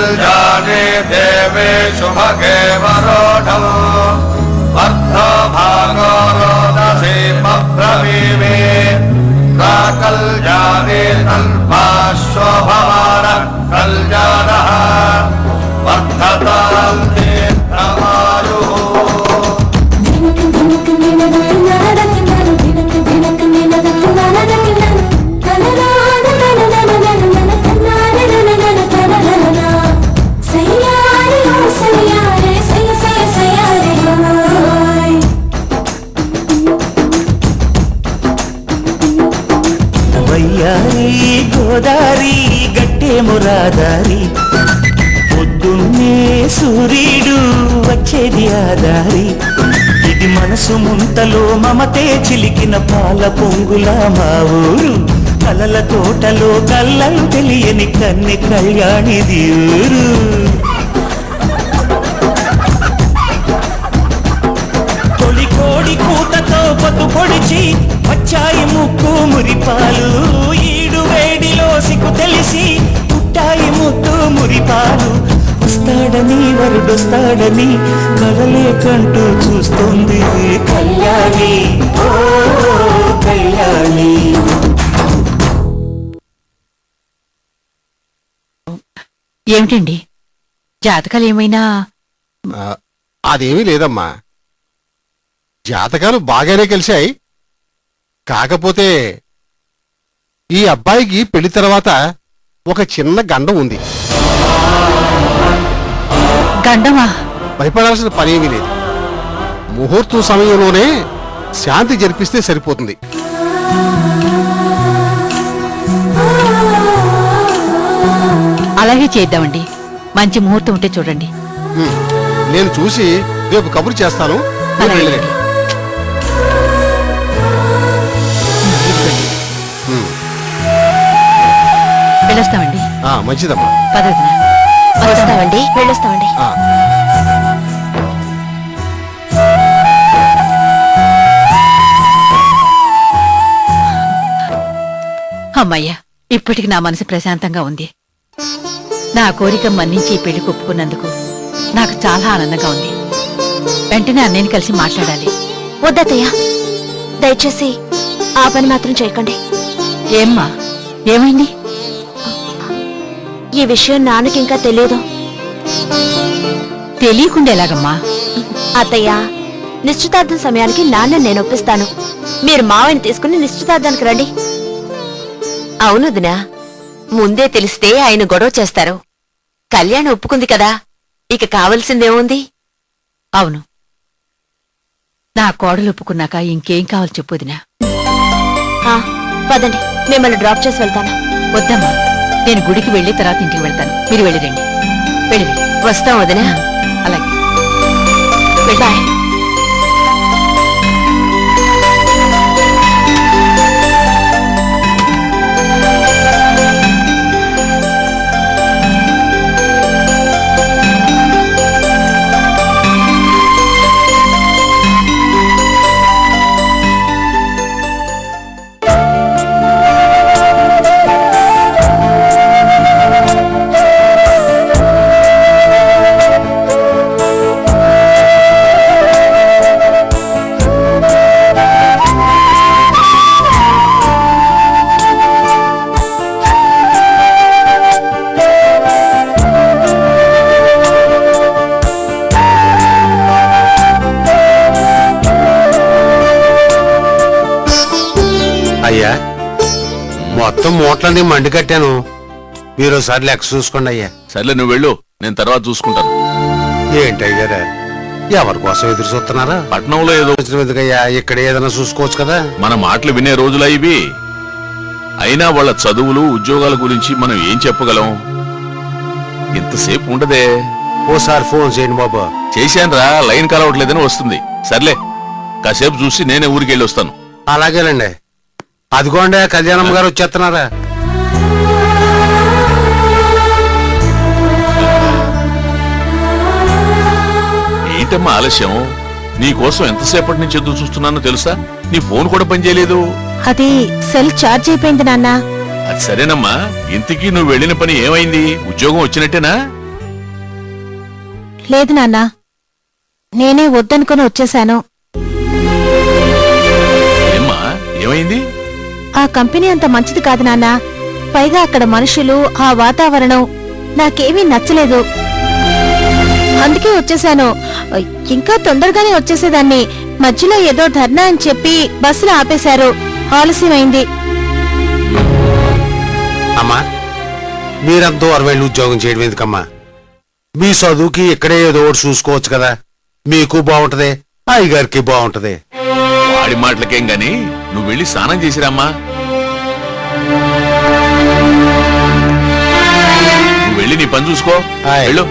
कल्याणे देवे शुभगे वरोढं वर्धो भागो रोदसी मब्रवीमे कल्याणे तल्पाश्वभवान कल्याणः वर्धतां दीर्घमायुः గోదారి గట్టే మురాదారి పొద్దున్నే సూర్యుడు వచ్చేది ఆదారి ఇది మనసు ముంతలో మమతే చిలికిన పాల పొంగుల మా ఊరు కలల తోటలో కళ్ళలు తెలియని కన్నె కళ్యాణిది ఊరు తొలి కోడి కూతతో పొద్దు పొడిచి వచ్చాయి ముక్కు మురిపాలు ఈడు వేడిలో సిగ్గు తెలిసి పుట్టాయి ముద్దు మురిపాలు వస్తాడని వరుడొస్తాడని కలలే కంటూ చూస్తుంది కళ్యాణి ఓ కళ్యాణి. ఏమిటండి జాతకాలు ఏమైనా? అదేమీ లేదమ్మా, జాతకాలు బాగానే కలిశాయి. కాకపోతే ఈ అబ్బాయికి పెళ్లి తర్వాత ఒక చిన్న గండం ఉంది. గండమా? భయపడాల్సిన పనేమీ లేదు. ముహూర్తం సమయంలోనే శాంతి జరిపిస్తే సరిపోతుంది. అలాగే చేద్దామండి. మంచి ముహూర్తం ఉంటే చూడండి. నేను చూసి రేపు కబురు చేస్తాను. వెళ్ళొస్తామండి. మంచిదమ్మా. వస్తామండి. వెళ్ళొస్తామండి. అమ్మయ్యా, ఇప్పటికి నా మనసు ప్రశాంతంగా ఉంది. నా కోరిక మన్నించి పెళ్లి ఒప్పుకున్నందుకు నాకు చాలా ఆనందంగా ఉంది. వెంటనే అన్నయ్యని కలిసి మాట్లాడాలి. వద్దయ్యా, దయచేసి ఆ పని మాత్రం చేయకండి. ఏమ్మా, ఏమైంది? ఈ విషయం నాన్నకింకా తెలియదు. తెలియకుండా ఎలాగమ్మా? అత్తయ్య, నిశ్చితార్థం సమయానికి నాన్న నేను ఒప్పిస్తాను. మీరు మావయ్యని తీసుకుని నిశ్చితార్థానికి రండి. అవును దినా, ముందే తెలిస్తే ఆయన గొడవ చేస్తారు. కళ్యాణ్ ఒప్పుకుంది కదా, ఇక కావలసిందేముంది? అవును, నా కోడలు ఒప్పుకున్నాక ఇంకేం కావాలి చెప్పుదినా. పదండి, మిమ్మల్ని డ్రాప్ చేసి వెళ్తాను. వద్దమ్మా, నేను గుడికి వెళ్లి తర్వాత ఇంటికి వెళ్తాను. మీరు వెళ్ళిరండి. వెళ్ళి వస్తాం వదినా. అలాగే. బాయ్. అయ్యా, మొత్తం మూటలన్నీ మండి కట్టాను. మీరు ఒకసారి లెక్క చూసుకోండి అయ్యా. సర్లే, నువ్వు వెళ్ళు, నేను తర్వాత చూసుకుంటాను. ఏంటయ్యారా, ఎవరి కోసం ఎదురు చూస్తున్నారా? పట్నంలో ఏదో ఎందుకయ్యా, ఇక్కడ ఏదైనా చూసుకోవచ్చు కదా. మన మాటలు వినే రోజులా ఇవి? అయినా వాళ్ళ చదువులు ఉద్యోగాల గురించి మనం ఏం చెప్పగలం? ఇంతసేపు ఉండదే. ఓసారి ఫోన్ చేయండి బాబా. చేశానురా, లైన్ కలవట్లేదని వస్తుంది. సర్లే, కాసేపు చూసి నేనే ఊరికి వెళ్ళి వస్తాను. అలాగేనండి. అదిగోండి, కళ్యాణమ్మ గారు వచ్చేస్తున్నారా? ఏంటమ్మా ఆలస్యం? నీకోసం ఎంతసేపటి నుంచి ఎదురు చూస్తున్నానో తెలుసా? నీ ఫోన్ కూడా పనిచేయలేదు. అది సెల్ ఛార్జ్ అయిపోయింది నాన్న. అది సరేనమ్మా, ఇంతకీ నువ్వు వెళ్ళిన పని ఏమైంది? ఉద్యోగం వచ్చినట్టేనా? లేదు నాన్న నేనే వద్దనుకొని వచ్చేశాను. ఏమ్మా ఏమైంది? ఆ కంపెనీ అంత మంచిది కాదు నాన్న. పైగా అక్కడ మనుషులు, ఆ వాతావరణం నాకేమీ నచ్చలేదు. అందుకే వచ్చేశాను. ఇంకా తొందరగానే వచ్చేసేదాన్ని. మధ్యలో ఏదో ధర్నా అని చెప్పి బస్సులు ఆపేశారు. ఆలస్యమైంది. అమ్మా మీరంతా 60 ఉద్యోగం చేయడం ఎందుకమ్మా? మీ చదువుకి ఇక్కడే ఏదో ఒకటి చూసుకోవచ్చు కదా. మీకు బాగుంటది, అయ్యగారికి బాగుంటది. వాడి మాటలకేం గాని నువ్వు వెళ్ళి స్నానం చేసిరామ్మా. నువ్వు వెళ్ళి నీ పని చూసుకో. ఆయ్. వెళ్ళు.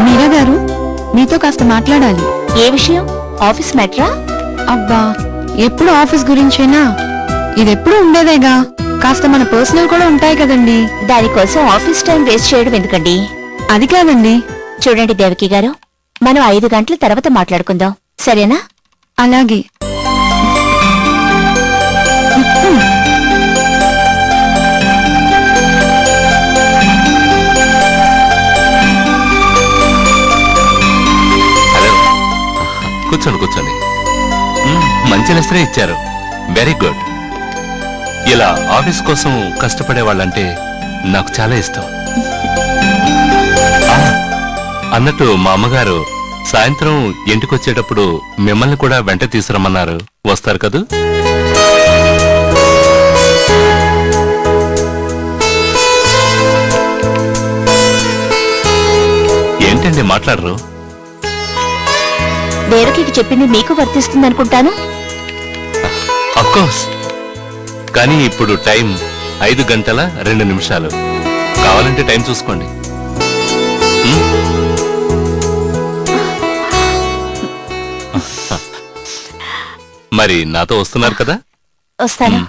మీరా గారు మీతో కాస్త మాట్లాడాలి. ఏ విషయం? ఆఫీస్ మ్యాటరా? అబ్బా ఎప్పుడు ఆఫీస్ గురించేనా? ఇదెప్పుడు ఉండేదేగా. కాస్త మన పర్సనల్ కూడా ఉంటాయి కదండి. దానికోసం ఆఫీస్ టైం వేస్ట్ చేయడం ఎందుకండి? అది కాదండి. చూడండి దేవకి గారు, మనం 5 గంటల తర్వాత మాట్లాడుకుందాం, సరేనా? అలాగే. హలో, కూర్చోండి. మంచి లెసరే ఇచ్చారు. Very good. ఇలా ఆఫీస్ కోసం కష్టపడే వాళ్ళంటే నాకు చాలా ఇష్టం. అన్నట్టు మా అమ్మగారు సాయంత్రం ఇంటికొచ్చేటప్పుడు మిమ్మల్ని కూడా వెంట తీసుకురమ్మన్నారు. వస్తారు కదూ? ఏంటండి మాట్లాడరు? దేవకికి చెప్పింది మీకు వర్తిస్తుందనుకుంటాను. అఫ్కోర్స్. కానీ ఇప్పుడు టైం 5 గంటల 2 నిమిషాలు. కావాలంటే టైం చూసుకోండి. మరి నాతో వస్తున్నారు కదా? వస్తాను.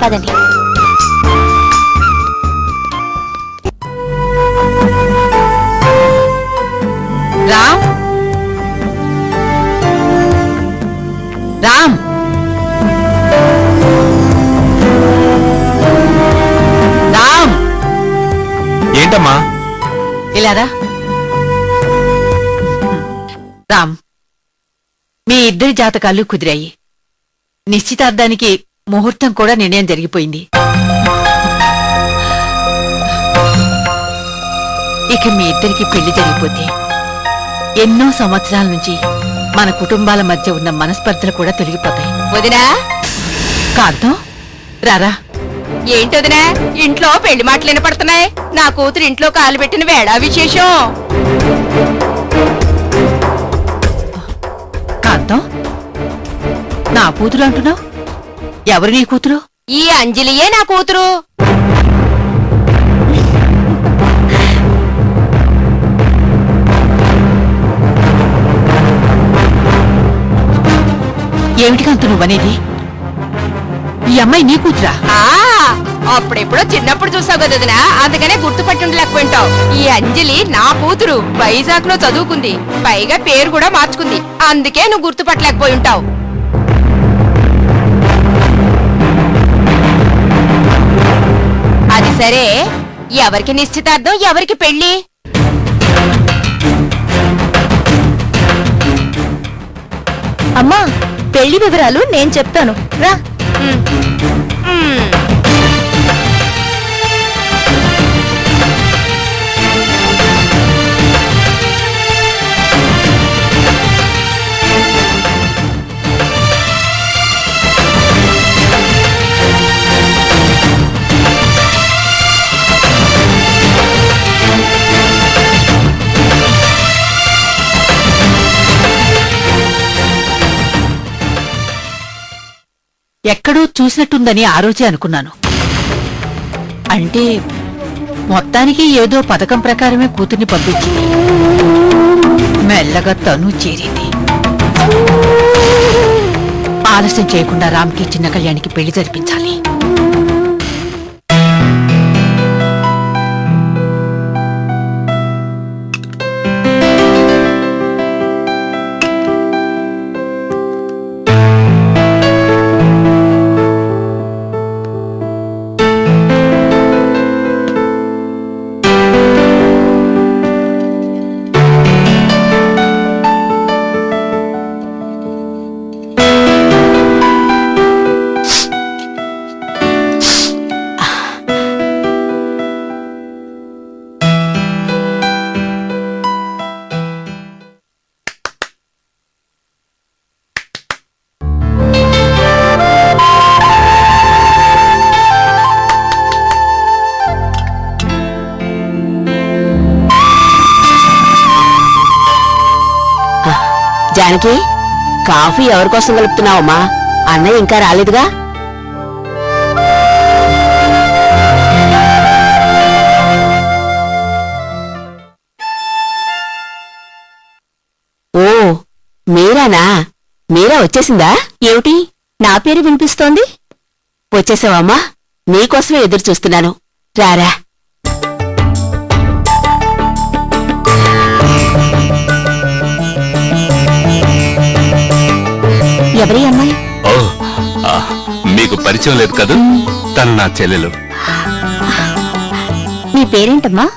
పదండి. రామ్ రామ్ రామ్ ఏంటమ్మా? ఇలారా. రామ్, మీ ఇద్దరి జాతకాలు కుదిరాయి. నిశ్చితార్థానికి ముహూర్తం కూడా నిర్ణయం జరిగిపోయింది. ఇక మీ ఇద్దరికి పెళ్లి జరిగిపోతే ఎన్నో సంవత్సరాల నుంచి మన కుటుంబాల మధ్య ఉన్న మనస్పర్ధలు కూడా తొలగిపోతాయి. వదినా, కాంతం రారా. ఏంటొదినా ఇంట్లో పెళ్లి మాటలు వినపడుతున్నాయి? నా కూతురు ఇంట్లో కాలు పెట్టిన వేళ విశేషం. కాంతం, నా కూతురు అంటున్నావు? ఎవరు నీ కూతురు? ఈ అంజలియే నా కూతురు. ఏమిటి కాంతం నువ్వనేది? ఈ అమ్మాయి నీ కూతురా? అప్పుడెప్పుడో చిన్నప్పుడు చూసావు కదా వదినా, అందుకనే గుర్తుపట్టుండలేకపోయింటావు. ఈ అంజలి నా కూతురు. వైజాగ్ లో చదువుకుంది, పైగా పేరు కూడా మార్చుకుంది. అందుకే నువ్వు గుర్తుపట్టలేకపోయి ఉంటావు. అది సరే, ఎవరికి నిశ్చితార్థం, ఎవరికి పెళ్లి? అమ్మా, పెళ్లి వివరాలు నేను చెప్తాను, రా. ఎక్కడో చూసినట్టుందని ఆ రోజే అనుకున్నాను. అంటే మొత్తానికి ఏదో పథకం ప్రకారమే కూతుర్ని పంపించింది. మెల్లగా తను చేరింది. ఆలస్యం చేయకుండా రామ్కి చిన్న కళ్యాణికి పెళ్లి జరిపించాలి. జానకి, కాఫీ ఎవరికోసం కలుపుతున్నావమ్మా? అన్నయ్య ఇంకా రాలేదుగా? ఓ, మీరానా? మీరా వచ్చేసిందా? ఏమిటి నా పేరు వినిపిస్తోంది? వచ్చేసావమ్మా, నీకోసమే ఎదురు చూస్తున్నాను. రారా. ఎవరి అమ్మాయి? ఓ, మీకు పరిచయం లేదు కదూ? తను నా చెల్లెలు. నీ పేరేంటమ్మా?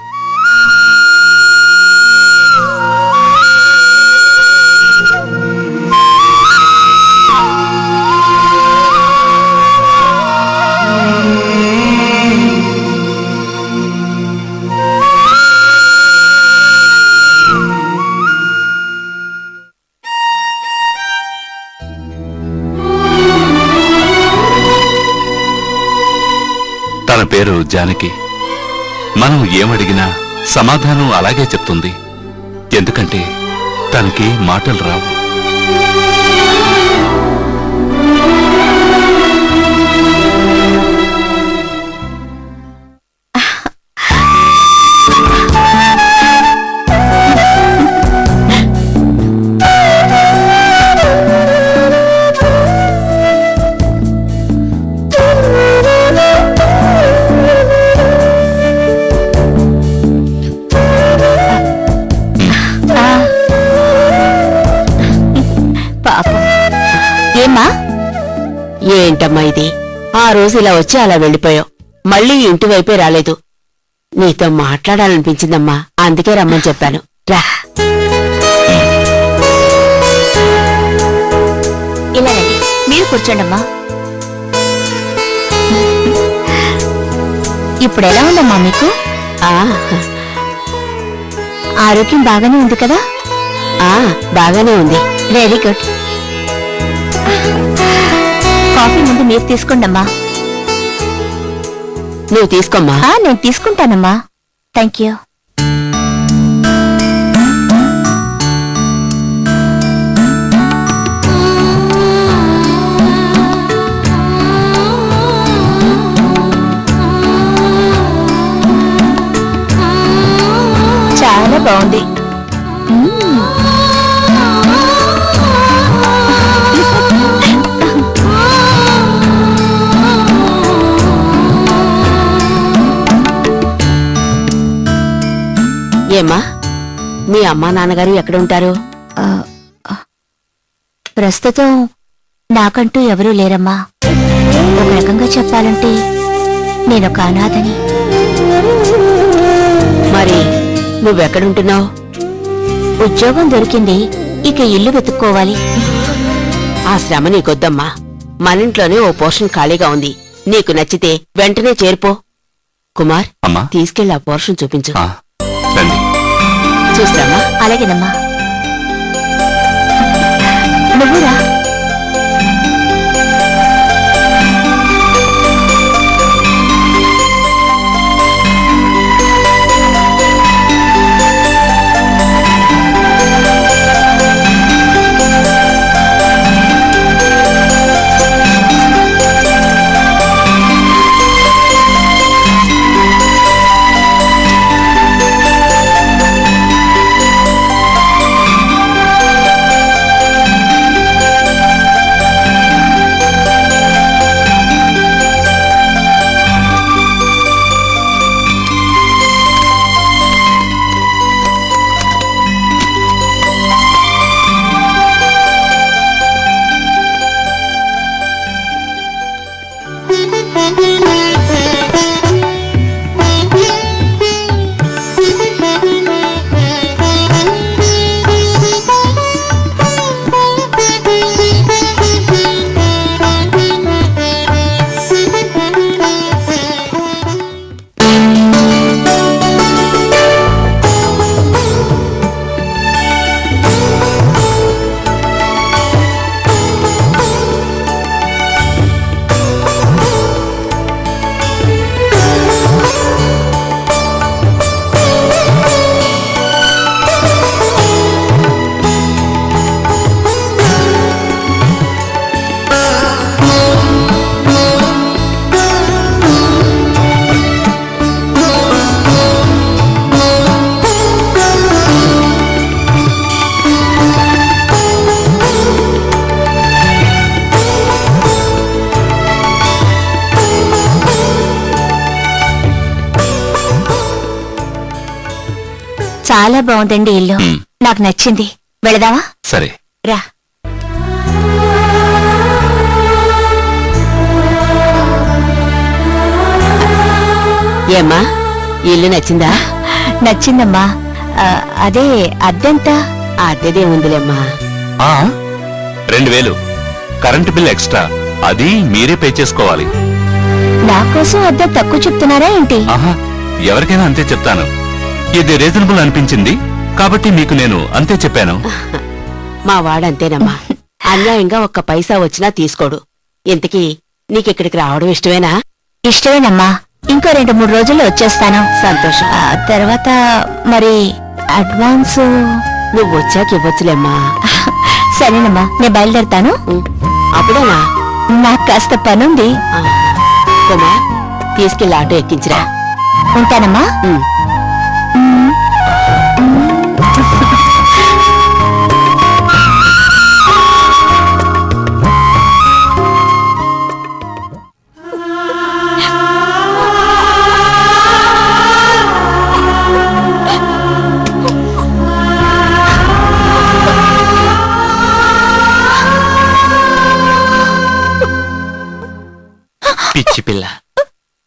తన పేరు జానకి. మనం ఏమడిగినా సమాధానం అలాగే చెప్తుంది. ఎందుకంటే తనకి మాటలు రావు. ఏమ్మా? ఏంటమ్మా ఇది? ఆ రోజు ఇలా వచ్చి అలా వెళ్ళిపోయావు. మళ్ళీ ఇంటి వైపే రాలేదు. నీతో మాట్లాడాలనిపించిందమ్మా, అందుకే రమ్మని చెప్పాను. రా. ఇలా రండి, మీరు కూర్చోండమ్మా. ఇప్పుడు ఎలా ఉందమ్మా మీకు? ఆరోగ్యం బాగానే ఉంది కదా? బాగానే ఉంది. Very good. కాఫీ ముందు మీరు తీసుకోండమ్మా. నువ్వు తీసుకోమ్మా. నేను తీసుకుంటానమ్మా. Thank you. చాలా బాగుంది. ఏమ్మా, మీ అమ్మా నాన్నగారు ఎక్కడ ఉంటారు? ప్రస్తుతం నాకంటూ ఎవరూ లేరమ్మా. ఒక రకంగా చెప్పాలంటే నేనొక అనాథని. మరి నువ్వెక్కడుంటున్నావు? ఉద్యోగం దొరికింది, ఇక ఇల్లు వెతుక్కోవాలి. ఆ శ్రమ నీకొద్దమ్మా. మనింట్లోనే ఓ పోర్షన్ ఖాళీగా ఉంది. నీకు నచ్చితే వెంటనే చేరిపో. కుమార్, అమ్మా. తీసుకెళ్లి ఆ పోర్షన్ చూపించు. రండి. చూస్తామా? అలాగేనమ్మా. నువ్వురా. చాలా బాగుందండి ఇల్లు మ్. నాకు నచ్చింది వెళదావా సరే రా ఏమ్మా ఇల్లు నచ్చిందా? నచ్చిందమ్మా అదే అద్దెంత అద్దెదే ఉందిలేమ్మా. 2000 కరెంటు బిల్ ఎక్స్ట్రా, అది మీరే పే చేసుకోవాలి. నా కోసం అద్దె తక్కువ చెప్తున్నారా ఏంటి ఆహా, ఎవరికైనా అంతే చెప్తాను. ఇది రీజనబుల్ అనిపించింది కాబట్టి మీకు నేను అంతే చెప్పాను. మా వాడంతేనమ్మా, అన్యాయంగా ఒక్క పైసా వచ్చినా తీసుకోడు. ఇంతకీ నీకిక్కడికి రావడం ఇష్టమేనా? ఇష్టమేనమ్మా ఇంకో 2-3 రోజుల్లో వచ్చేస్తాను సంతోషం. తర్వాత మరి అడ్వాన్స్ నువ్వు వచ్చాక ఇవ్వచ్చులేమ్మా. సరేనమ్మా నేను బయలుదేరుతాను అప్పుడేనా? నాకు కాస్త పనుంది కుమార్, తీసుకెళ్ళి ఆటో ఎక్కించిరా. ఉంటానమ్మా ఉమ్. పిచ్చి పిల్ల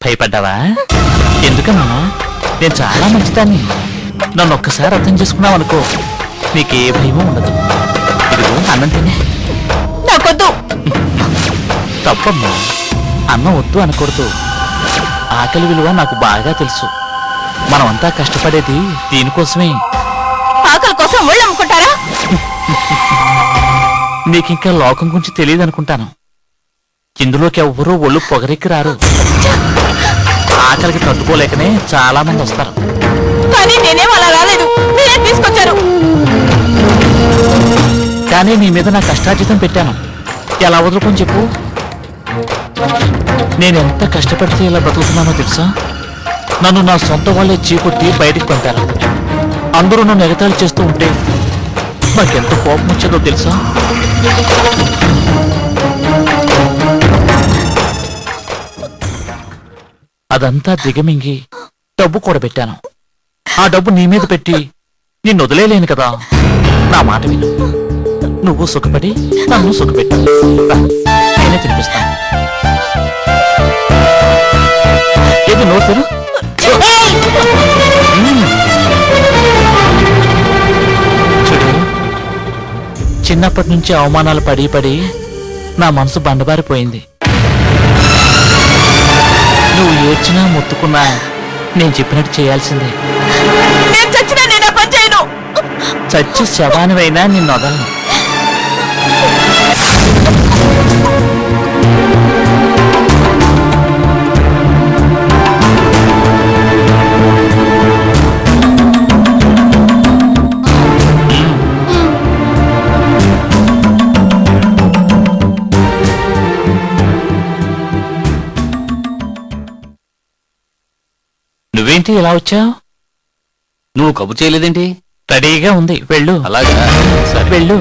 భయపడ్డావా? ఎందుకమ్మా, నేను చాలా మంచిదాన్ని. నన్ను ఒక్కసారి అర్థం చేసుకున్నావు అనుకో, నీకే భయమూ ఉండదు. ఇదిగో అన్నం తినే. నాకొద్దు. తప్పమ్మా, అన్నం వద్దు అనకూడదు. ఆకలి విలువ నాకు బాగా తెలుసు. మనమంతా కష్టపడేది దీనికోసమే. ఆకలి కోసం ఒళ్ళు అమ్ముకుంటారా? నీకింకా లోకం గురించి తెలియదు అనుకుంటాను. ఇందులోకి ఎవ్వరూ ఒళ్ళు పొగరెక్కి రారు. ఆకలికి తట్టుకోలేకనే చాలా మంది వస్తారు. కానీ నేనేం అలా రాలేదు, మీరే తీసుకొచ్చారు. కానీ నీ మీద నా కష్టార్జితం పెట్టాను. ఎలా వదులుకొని చెప్పు? నేనెంత కష్టపడితే ఇలా బ్రతుకుతున్నానో తెలుసా? నన్ను నా సొంత వాళ్ళే చీకొట్టి బయటికి పంపారు. అందరూ నన్ను ఎగతాళి చేస్తూ ఉంటే నాకెంత కోపం వచ్చేదో తెలుసా? అదంతా దిగమింగి డబ్బు కూడబెట్టాను. ఆ డబ్బు నీ మీద పెట్టి నిన్ను వదిలేలేను కదా. నా మాట విను. నువ్వు సుఖపడి నన్ను సుఖపెట్టు. రా, నేనే తినిపిస్తాను. ఏది నోరు తెరు. చూడు, చిన్నప్పటి నుంచి అవమానాలు పడి పడి నా మనసు బండబారిపోయింది. నువ్వు ఏడ్చినా మొత్తుకున్నా నేను చెప్పినట్టు చేయాల్సిందే. నేను చచ్చినా నేను ఆ పని చేయను. చచ్చి శవానివైనా నిన్ను వదలను. నువ్వేంటి ఇలా వచ్చావు? నువ్వు కబుర్ చేయలేదేంటి? రెడీగా ఉంది, వెళ్ళు. అలాగా, సరే. వెళ్ళు.